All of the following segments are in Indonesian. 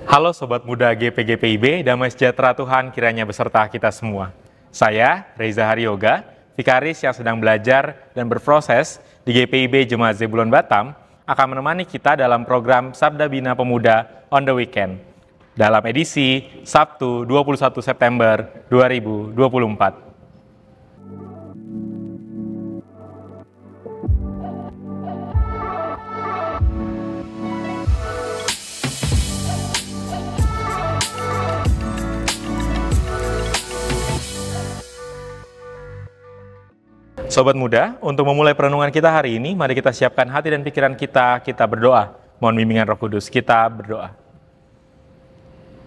Halo Sobat Muda GPGPIB, damai sejahtera Tuhan kiranya beserta kita semua. Saya, Reza Haryoga, vikaris yang sedang belajar dan berproses di GPIB Jemaat Zebulon Batam, akan menemani kita dalam program Sabda Bina Pemuda on the Weekend, dalam edisi Sabtu 21 September 2024. Sobat Muda, untuk memulai perenungan kita hari ini, mari kita siapkan hati dan pikiran kita berdoa. Mohon bimbingan Roh Kudus, kita berdoa.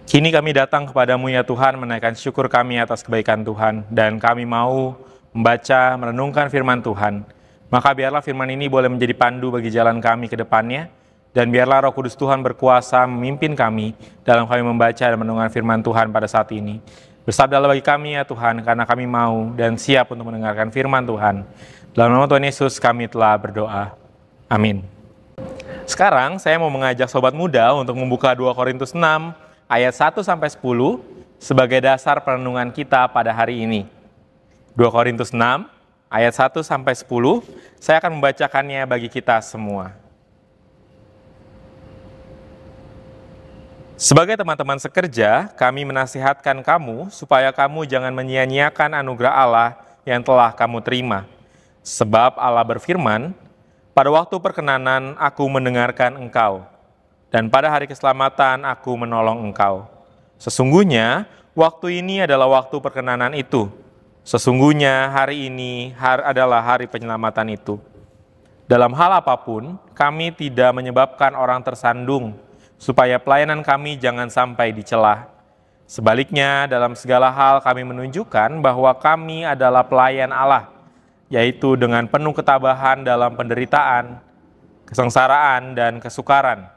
Kini kami datang kepadamu ya Tuhan, menaikkan syukur kami atas kebaikan Tuhan, dan kami mau membaca, merenungkan firman Tuhan. Maka biarlah firman ini boleh menjadi pandu bagi jalan kami ke depannya, dan biarlah Roh Kudus Tuhan berkuasa memimpin kami dalam kami membaca dan merenungkan firman Tuhan pada saat ini. Bersabdalah bagi kami ya Tuhan, karena kami mau dan siap untuk mendengarkan firman Tuhan. Dalam nama Tuhan Yesus kami telah berdoa. Amin. Sekarang saya mau mengajak Sobat Muda untuk membuka 2 Korintus 6 ayat 1-10 sebagai dasar perenungan kita pada hari ini. 2 Korintus 6 ayat 1-10, saya akan membacakannya bagi kita semua. Sebagai teman-teman sekerja, kami menasihatkan kamu supaya kamu jangan menyia-nyiakan anugerah Allah yang telah kamu terima. Sebab Allah berfirman, pada waktu perkenanan aku mendengarkan engkau, dan pada hari keselamatan aku menolong engkau. Sesungguhnya, waktu ini adalah waktu perkenanan itu. Sesungguhnya hari ini adalah hari penyelamatan itu. Dalam hal apapun, kami tidak menyebabkan orang tersandung, supaya pelayanan kami jangan sampai dicela. Sebaliknya, dalam segala hal kami menunjukkan bahwa kami adalah pelayan Allah, yaitu dengan penuh ketabahan dalam penderitaan, kesengsaraan, dan kesukaran,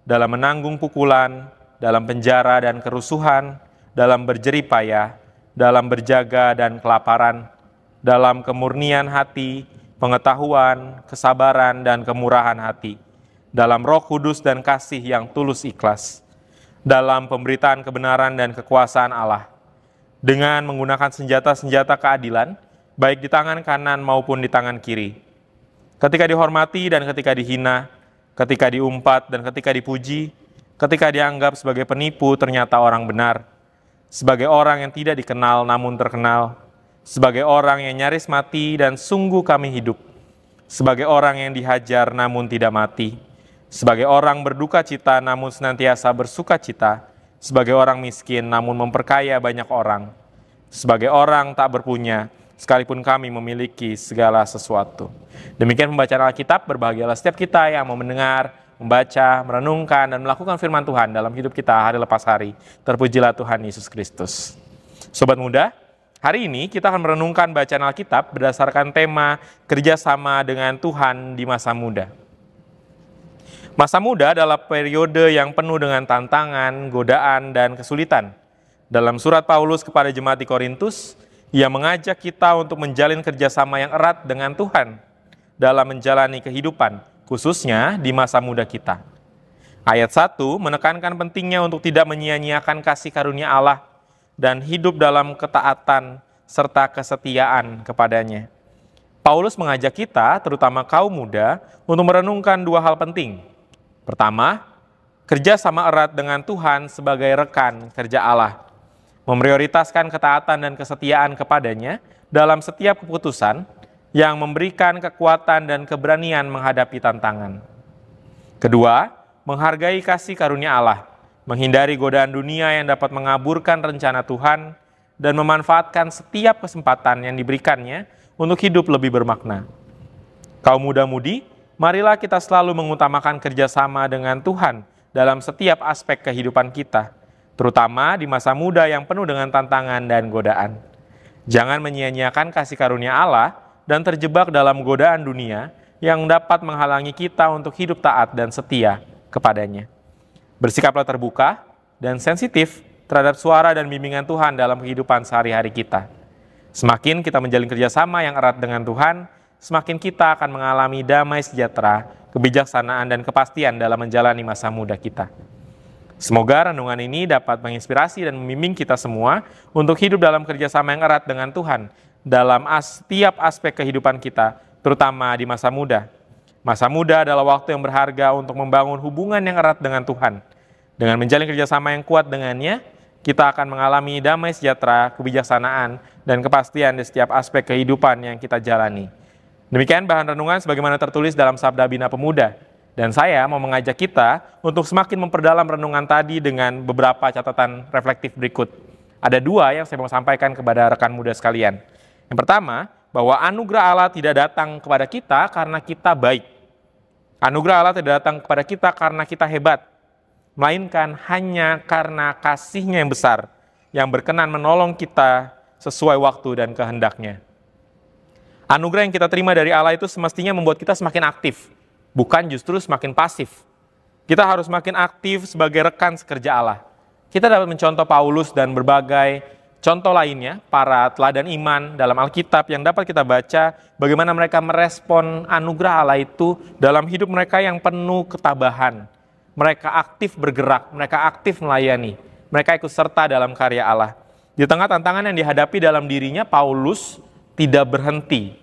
dalam menanggung pukulan, dalam penjara dan kerusuhan, dalam berjerih payah, dalam berjaga dan kelaparan, dalam kemurnian hati, pengetahuan, kesabaran, dan kemurahan hati, dalam Roh Kudus dan kasih yang tulus ikhlas, dalam pemberitaan kebenaran dan kekuasaan Allah, dengan menggunakan senjata-senjata keadilan, baik di tangan kanan maupun di tangan kiri, ketika dihormati dan ketika dihina, ketika diumpat dan ketika dipuji, ketika dianggap sebagai penipu ternyata orang benar, sebagai orang yang tidak dikenal namun terkenal, sebagai orang yang nyaris mati dan sungguh kami hidup, sebagai orang yang dihajar namun tidak mati, sebagai orang berduka cita namun senantiasa bersuka cita, sebagai orang miskin namun memperkaya banyak orang, sebagai orang tak berpunya, sekalipun kami memiliki segala sesuatu. Demikian pembacaan Alkitab. Berbahagialah setiap kita yang mau mendengar, membaca, merenungkan, dan melakukan firman Tuhan dalam hidup kita hari lepas hari. Terpujilah Tuhan Yesus Kristus. Sobat Muda, hari ini kita akan merenungkan bacaan Alkitab berdasarkan tema kerjasama dengan Tuhan di masa muda. Masa muda adalah periode yang penuh dengan tantangan, godaan, dan kesulitan. Dalam surat Paulus kepada jemaat di Korintus, ia mengajak kita untuk menjalin kerjasama yang erat dengan Tuhan dalam menjalani kehidupan, khususnya di masa muda kita. Ayat 1 menekankan pentingnya untuk tidak menyia-nyiakan kasih karunia Allah dan hidup dalam ketaatan serta kesetiaan kepadanya. Paulus mengajak kita, terutama kaum muda, untuk merenungkan 2 hal penting. Pertama, kerja sama erat dengan Tuhan sebagai rekan kerja Allah, memprioritaskan ketaatan dan kesetiaan kepadanya dalam setiap keputusan yang memberikan kekuatan dan keberanian menghadapi tantangan. Kedua, menghargai kasih karunia Allah, menghindari godaan dunia yang dapat mengaburkan rencana Tuhan, dan memanfaatkan setiap kesempatan yang diberikannya untuk hidup lebih bermakna. Kaum muda-mudi, marilah kita selalu mengutamakan kerjasama dengan Tuhan dalam setiap aspek kehidupan kita, terutama di masa muda yang penuh dengan tantangan dan godaan. Jangan menyia-nyiakan kasih karunia Allah dan terjebak dalam godaan dunia yang dapat menghalangi kita untuk hidup taat dan setia kepadanya. Bersikaplah terbuka dan sensitif terhadap suara dan bimbingan Tuhan dalam kehidupan sehari-hari kita. Semakin kita menjalin kerjasama yang erat dengan Tuhan, semakin kita akan mengalami damai sejahtera, kebijaksanaan, dan kepastian dalam menjalani masa muda kita. Semoga renungan ini dapat menginspirasi dan membimbing kita semua untuk hidup dalam kerjasama yang erat dengan Tuhan dalam setiap aspek kehidupan kita, terutama di masa muda. Masa muda adalah waktu yang berharga untuk membangun hubungan yang erat dengan Tuhan. Dengan menjalin kerjasama yang kuat dengannya, kita akan mengalami damai sejahtera, kebijaksanaan, dan kepastian di setiap aspek kehidupan yang kita jalani. Demikian bahan renungan sebagaimana tertulis dalam Sabda Bina Pemuda. Dan saya mau mengajak kita untuk semakin memperdalam renungan tadi dengan beberapa catatan reflektif berikut. Ada dua yang saya mau sampaikan kepada rekan muda sekalian. Yang pertama, bahwa anugerah Allah tidak datang kepada kita karena kita baik. Anugerah Allah tidak datang kepada kita karena kita hebat, melainkan hanya karena kasih-Nya yang besar, yang berkenan menolong kita sesuai waktu dan kehendaknya. Anugerah yang kita terima dari Allah itu semestinya membuat kita semakin aktif, bukan justru semakin pasif. Kita harus semakin aktif sebagai rekan sekerja Allah. Kita dapat mencontoh Paulus dan berbagai contoh lainnya, para teladan iman dalam Alkitab yang dapat kita baca bagaimana mereka merespon anugerah Allah itu dalam hidup mereka yang penuh ketabahan. Mereka aktif bergerak, mereka aktif melayani, mereka ikut serta dalam karya Allah. Di tengah tantangan yang dihadapi dalam dirinya, Paulus tidak berhenti.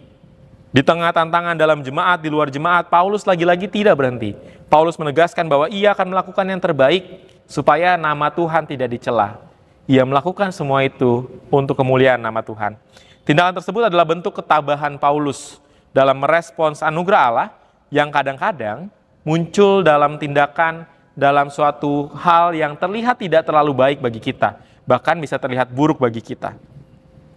Di tengah tantangan dalam jemaat, di luar jemaat, Paulus lagi-lagi tidak berhenti. Paulus menegaskan bahwa ia akan melakukan yang terbaik supaya nama Tuhan tidak dicela. Ia melakukan semua itu untuk kemuliaan nama Tuhan. Tindakan tersebut adalah bentuk ketabahan Paulus dalam merespons anugerah Allah yang kadang-kadang muncul dalam tindakan dalam suatu hal yang terlihat tidak terlalu baik bagi kita, bahkan bisa terlihat buruk bagi kita.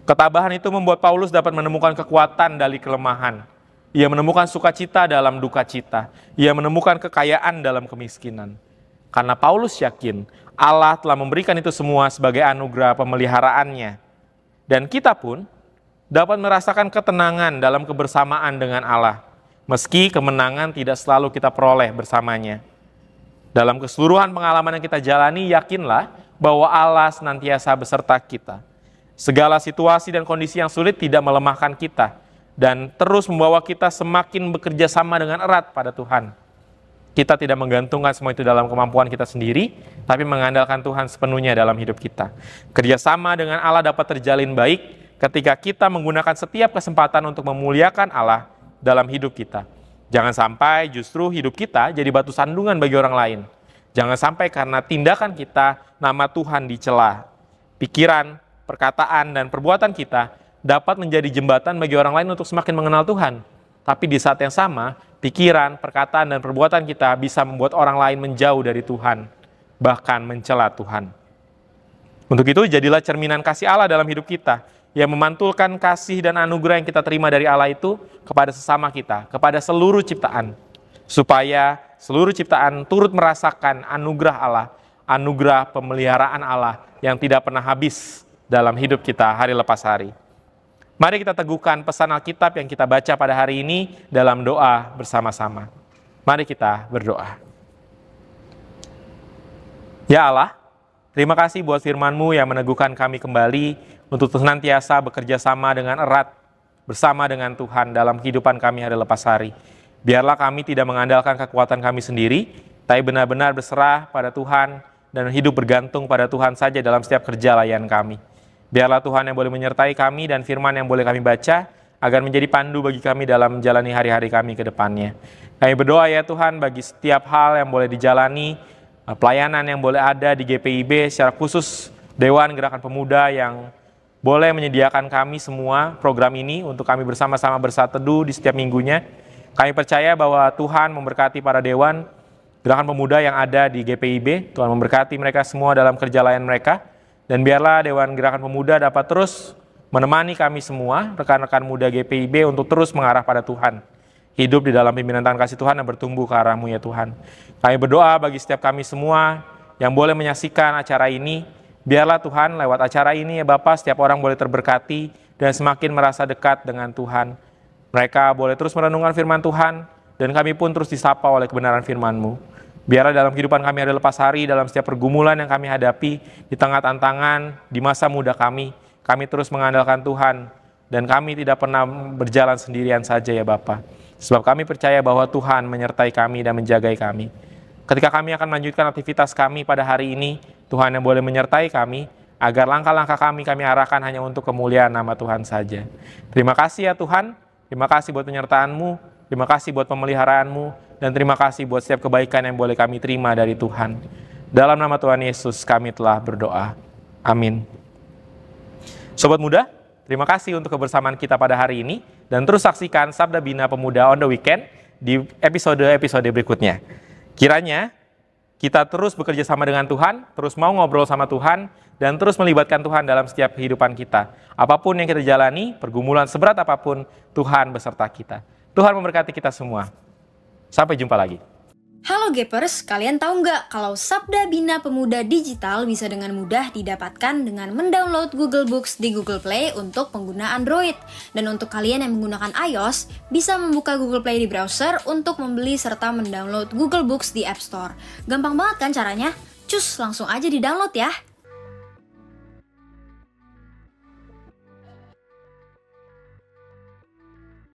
Ketabahan itu membuat Paulus dapat menemukan kekuatan dari kelemahan. Ia menemukan sukacita dalam duka cita. Ia menemukan kekayaan dalam kemiskinan. Karena Paulus yakin Allah telah memberikan itu semua sebagai anugerah pemeliharaannya. Dan kita pun dapat merasakan ketenangan dalam kebersamaan dengan Allah, meski kemenangan tidak selalu kita peroleh bersamanya. Dalam keseluruhan pengalaman yang kita jalani, yakinlah bahwa Allah senantiasa beserta kita. Segala situasi dan kondisi yang sulit tidak melemahkan kita dan terus membawa kita semakin bekerja sama dengan erat pada Tuhan. Kita tidak menggantungkan semua itu dalam kemampuan kita sendiri, tapi mengandalkan Tuhan sepenuhnya dalam hidup kita. Kerjasama dengan Allah dapat terjalin baik ketika kita menggunakan setiap kesempatan untuk memuliakan Allah dalam hidup kita. Jangan sampai justru hidup kita jadi batu sandungan bagi orang lain. Jangan sampai karena tindakan kita, nama Tuhan dicela. Pikiran, perkataan, dan perbuatan kita dapat menjadi jembatan bagi orang lain untuk semakin mengenal Tuhan. Tapi di saat yang sama, pikiran, perkataan, dan perbuatan kita bisa membuat orang lain menjauh dari Tuhan, bahkan mencela Tuhan. Untuk itu, jadilah cerminan kasih Allah dalam hidup kita, yang memantulkan kasih dan anugerah yang kita terima dari Allah itu kepada sesama kita, kepada seluruh ciptaan, supaya seluruh ciptaan turut merasakan anugerah Allah, anugerah pemeliharaan Allah yang tidak pernah habis dalam hidup kita hari lepas hari. Mari kita teguhkan pesan Alkitab yang kita baca pada hari ini dalam doa bersama-sama. Mari kita berdoa. Ya Allah, terima kasih buat firman-Mu yang meneguhkan kami kembali untuk senantiasa bekerja sama dengan erat bersama dengan Tuhan dalam kehidupan kami hari lepas hari. Biarlah kami tidak mengandalkan kekuatan kami sendiri, tapi benar-benar berserah pada Tuhan dan hidup bergantung pada Tuhan saja dalam setiap kerja layan kami. Biarlah Tuhan yang boleh menyertai kami dan firman yang boleh kami baca, agar menjadi pandu bagi kami dalam menjalani hari-hari kami ke depannya. Kami berdoa ya Tuhan bagi setiap hal yang boleh dijalani, pelayanan yang boleh ada di GPIB, secara khusus Dewan Gerakan Pemuda yang boleh menyediakan kami semua program ini untuk kami bersama-sama bersatu teduh di setiap minggunya. Kami percaya bahwa Tuhan memberkati para Dewan Gerakan Pemuda yang ada di GPIB, Tuhan memberkati mereka semua dalam kerja layan mereka. Dan biarlah Dewan Gerakan Pemuda dapat terus menemani kami semua, rekan-rekan muda GPIB untuk terus mengarah pada Tuhan. Hidup di dalam pimpinan tangan kasih Tuhan dan bertumbuh ke arah-Mu ya Tuhan. Kami berdoa bagi setiap kami semua yang boleh menyaksikan acara ini. Biarlah Tuhan lewat acara ini ya Bapa, setiap orang boleh terberkati dan semakin merasa dekat dengan Tuhan. Mereka boleh terus merenungkan firman Tuhan dan kami pun terus disapa oleh kebenaran firman-Mu. Biarlah dalam kehidupan kami hari lepas hari, dalam setiap pergumulan yang kami hadapi, di tengah tantangan, di masa muda kami terus mengandalkan Tuhan, dan kami tidak pernah berjalan sendirian saja ya Bapa. Sebab kami percaya bahwa Tuhan menyertai kami dan menjagai kami. Ketika kami akan melanjutkan aktivitas kami pada hari ini, Tuhan yang boleh menyertai kami, agar langkah-langkah kami arahkan hanya untuk kemuliaan nama Tuhan saja. Terima kasih ya Tuhan, terima kasih buat penyertaan-Mu, terima kasih buat pemeliharaan-Mu, dan terima kasih buat setiap kebaikan yang boleh kami terima dari Tuhan. Dalam nama Tuhan Yesus kami telah berdoa. Amin. Sobat muda, terima kasih untuk kebersamaan kita pada hari ini, dan terus saksikan Sabda Bina Pemuda on the Weekend di episode-episode berikutnya. Kiranya kita terus bekerja sama dengan Tuhan, terus mau ngobrol sama Tuhan, dan terus melibatkan Tuhan dalam setiap kehidupan kita. Apapun yang kita jalani, pergumulan seberat apapun, Tuhan beserta kita. Tuhan memberkati kita semua. Sampai jumpa lagi. Halo Gapers, kalian tahu nggak kalau Sabda Bina Pemuda Digital bisa dengan mudah didapatkan dengan mendownload Google Books di Google Play untuk pengguna Android. Dan untuk kalian yang menggunakan iOS, bisa membuka Google Play di browser untuk membeli serta mendownload Google Books di App Store. Gampang banget kan caranya? Cus, langsung aja di-download ya!